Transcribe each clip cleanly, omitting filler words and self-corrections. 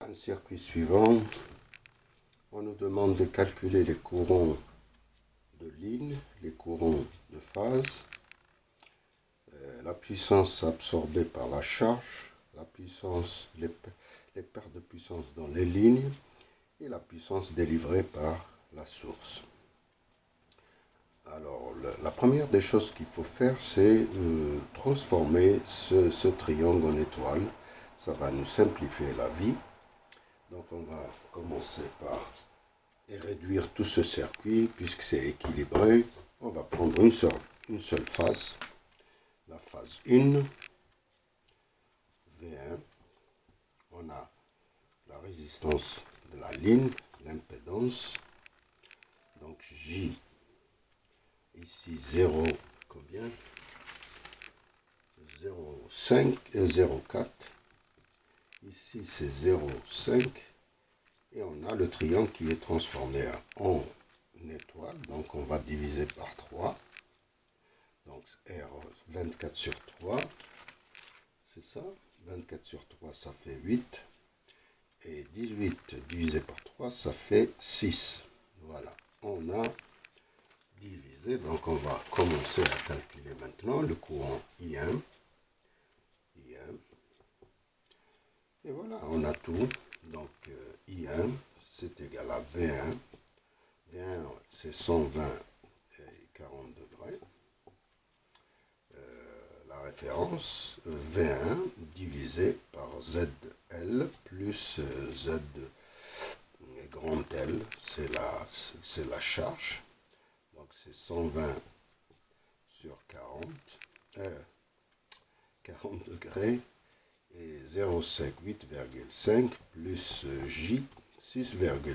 un circuit suivant, on nous demande de calculer les courants de ligne, les courants de phase, la puissance absorbée par la charge, la puissance, les pertes de puissance dans les lignes et la puissance délivrée par la source. Alors, la première des choses qu'il faut faire, c'est transformer ce triangle en étoile. Ça va nous simplifier la vie. Donc, on va commencer par réduire tout ce circuit, puisque c'est équilibré. On va prendre une seule phase, la phase 1, V1. On a la résistance de la ligne, l'impédance. Donc, J. Ici 0, combien 0,5 et 0,4. Ici c'est 0,5. Et on a le triangle qui est transformé en étoile. Donc on va diviser par 3. Donc R 24 sur 3. C'est ça. 24 sur 3, ça fait 8. Et 18 divisé par 3, ça fait 6. Voilà. On a divisé. Donc on va commencer à calculer maintenant le courant I1. Et voilà, on a tout. Donc I1, c'est égal à V1. V1, c'est 120 et 40 degrés. La référence, V1 divisé par ZL plus Z grand L, c'est la charge. Donc c'est 120 sur 40 degrés. Et 0,5, 8,5 plus J, 6,4.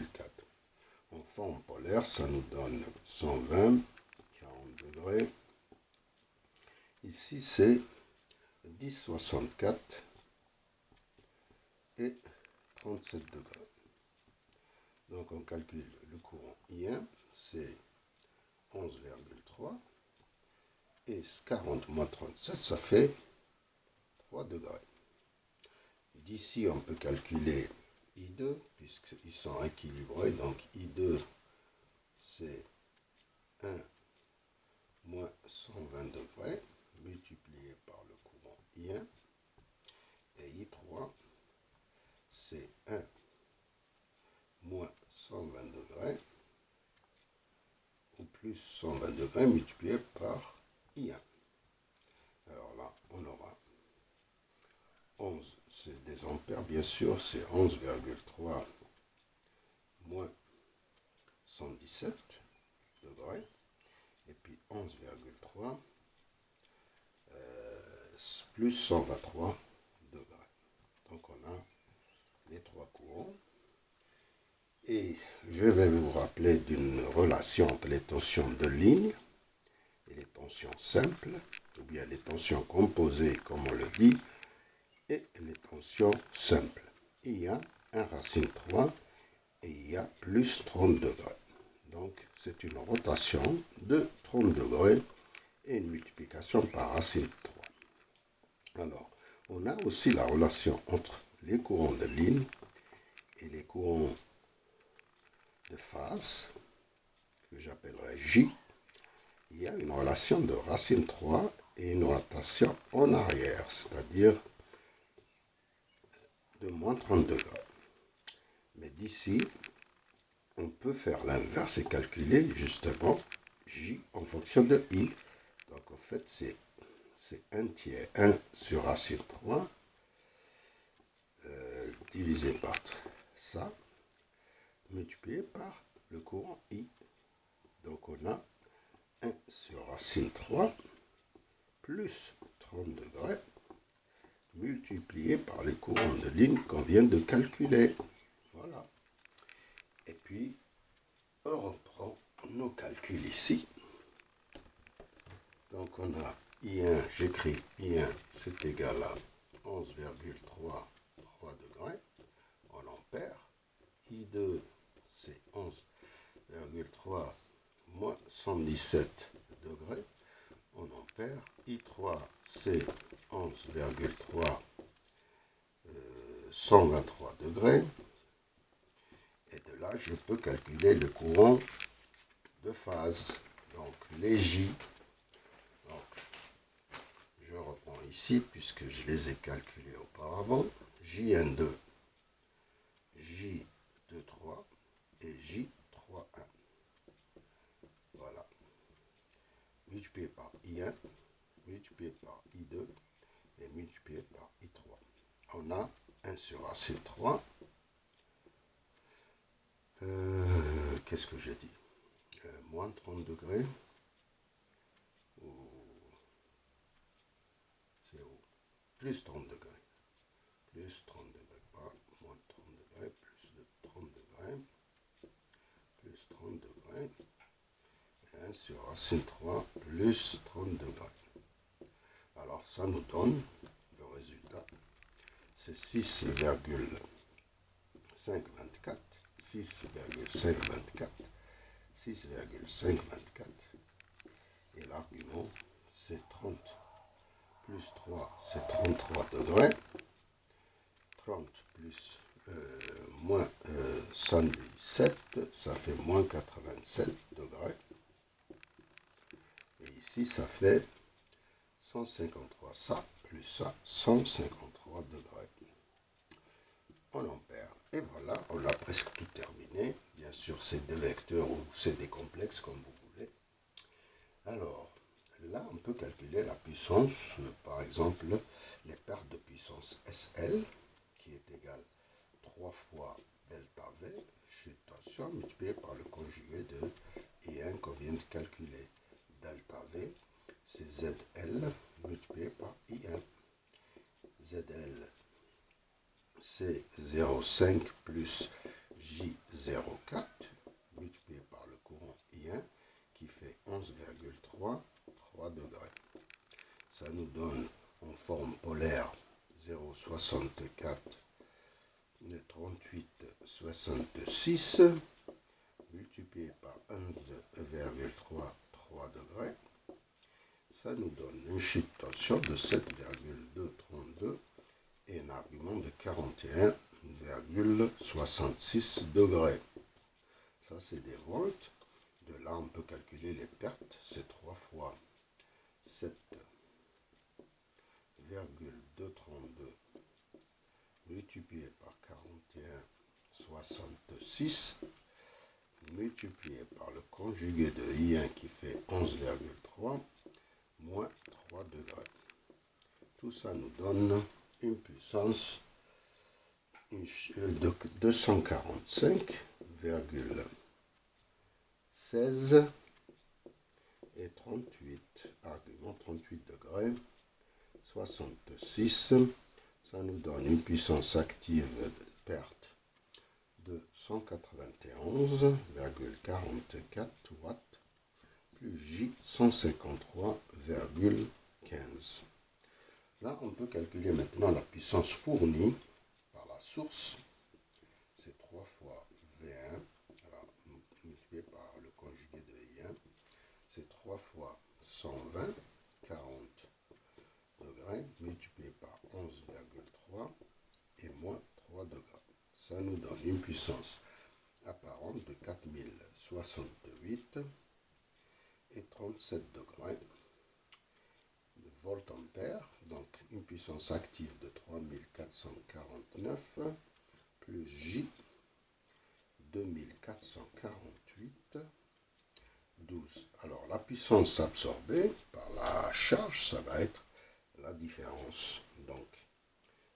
En forme polaire, ça nous donne 120, 40 degrés. Ici, c'est 10,64 et 37 degrés. Donc, on calcule le courant I1, c'est 11,3. Et 40 moins 37, ça fait 3 degrés. D'ici, on peut calculer I2, puisqu'ils sont équilibrés. Donc, I2, c'est 1 moins 120 degrés, multiplié par le courant I1. Et I3, c'est 1 moins 120 degrés, ou plus 120 degrés, multiplié par I1. Alors là, on aura 11, c'est des ampères, bien sûr, c'est 11,3 moins 117 degrés, et puis 11,3 plus 123 degrés. Donc on a les trois courants. Et je vais vous rappeler d'une relation entre les tensions de ligne et les tensions simples, ou bien les tensions composées, comme on le dit, et les tensions simples. Il y a 1 racine 3 et il y a plus 30 degrés. Donc, c'est une rotation de 30 degrés et une multiplication par racine 3. Alors, on a aussi la relation entre les courants de ligne et les courants de phase, que j'appellerai J. Il y a une relation de racine 3 et une rotation en arrière, c'est-à-dire de moins 30 degrés. Mais d'ici, on peut faire l'inverse et calculer justement J en fonction de I. Donc en fait, c'est 1 tiers 1 sur racine 3 divisé par ça, multiplié par le courant I. Donc on a 1 sur racine 3 plus 30 degrés multiplié par les courants de ligne qu'on vient de calculer. Voilà. Et puis, on reprend nos calculs ici. Donc, on a I1, j'écris I1, c'est égal à 11,3 degrés en ampères. I2, c'est 11,3 moins 117 degrés en ampères. I3, c'est 11,3 123 degrés. là, je peux calculer le courant de phase. Donc, les J. Donc, je reprends ici, puisque je les ai calculés auparavant. JN2, J23 et J31. Voilà. Multiplié par I1, multiplié par I2 et multiplié par I3. On a 1 sur AC3. Qu'est-ce que j'ai dit? Moins 30 degrés. C'est où? Plus 30 degrés. Plus 30 degrés, pas moins 30 degrés, plus de 30 degrés. Plus 30 degrés. Et 1 sur racine 3 plus 30 degrés. Alors ça nous donne le résultat. C'est 6,524. 6,524. 6,524. Et l'argument, c'est 30. Plus 3, c'est 33 degrés. 30 plus moins 117, ça fait moins 87 degrés. Et ici, ça fait 153. Ça, plus ça, 153 degrés. En ampères. Et voilà, on a presque tout terminé. Bien sûr, c'est des vecteurs ou c'est des complexes, comme vous voulez. Alors, là, on peut calculer la puissance, par exemple, les pertes de puissance SL, qui est égale 3 fois delta V, chute tension, multiplié par le conjugué de I1 qu'on vient de calculer. Delta V, c'est ZL multiplié par I1. ZL, c'est 0,5 plus J04, multiplié par le courant I1, qui fait 11,3 degrés. Ça nous donne en forme polaire 0,64 38,66 multiplié par 11,3 degrés. Ça nous donne une chute de tension de 7,232 et un argument de 41,66 degrés. Ça, c'est des volts. De là, on peut calculer les pertes. C'est 3 fois 7,232 multiplié par 41,66 multiplié par le conjugué de I1 qui fait 11,3 moins 3 degrés. Tout ça nous donne une puissance de 245,16 et 38, argument 38 degrés, 66. Ça nous donne une puissance active de perte de 191,44 watts plus J 153,15. Là, on peut calculer maintenant la puissance fournie par la source. C'est 3 fois V1, alors, multiplié par le conjugué de I1. C'est 3 fois 120, 40 degrés, multiplié par 11,3 et moins 3 degrés. Ça nous donne une puissance apparente de 4068 et 37 degrés de volt-ampère. Donc une puissance active de 3449 plus J 2448 12. Alors la puissance absorbée par la charge, ça va être la différence. Donc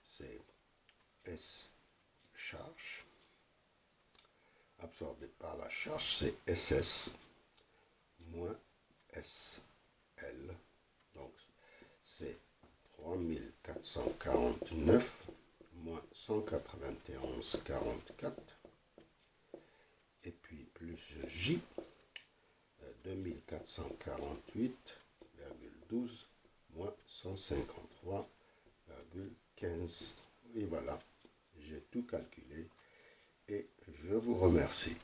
c'est S charge absorbée par la charge, c'est SS moins SL. Donc c'est 3449 moins 191,44 et puis plus J 2448,12 moins 153,15. Et voilà, j'ai tout calculé et je vous remercie.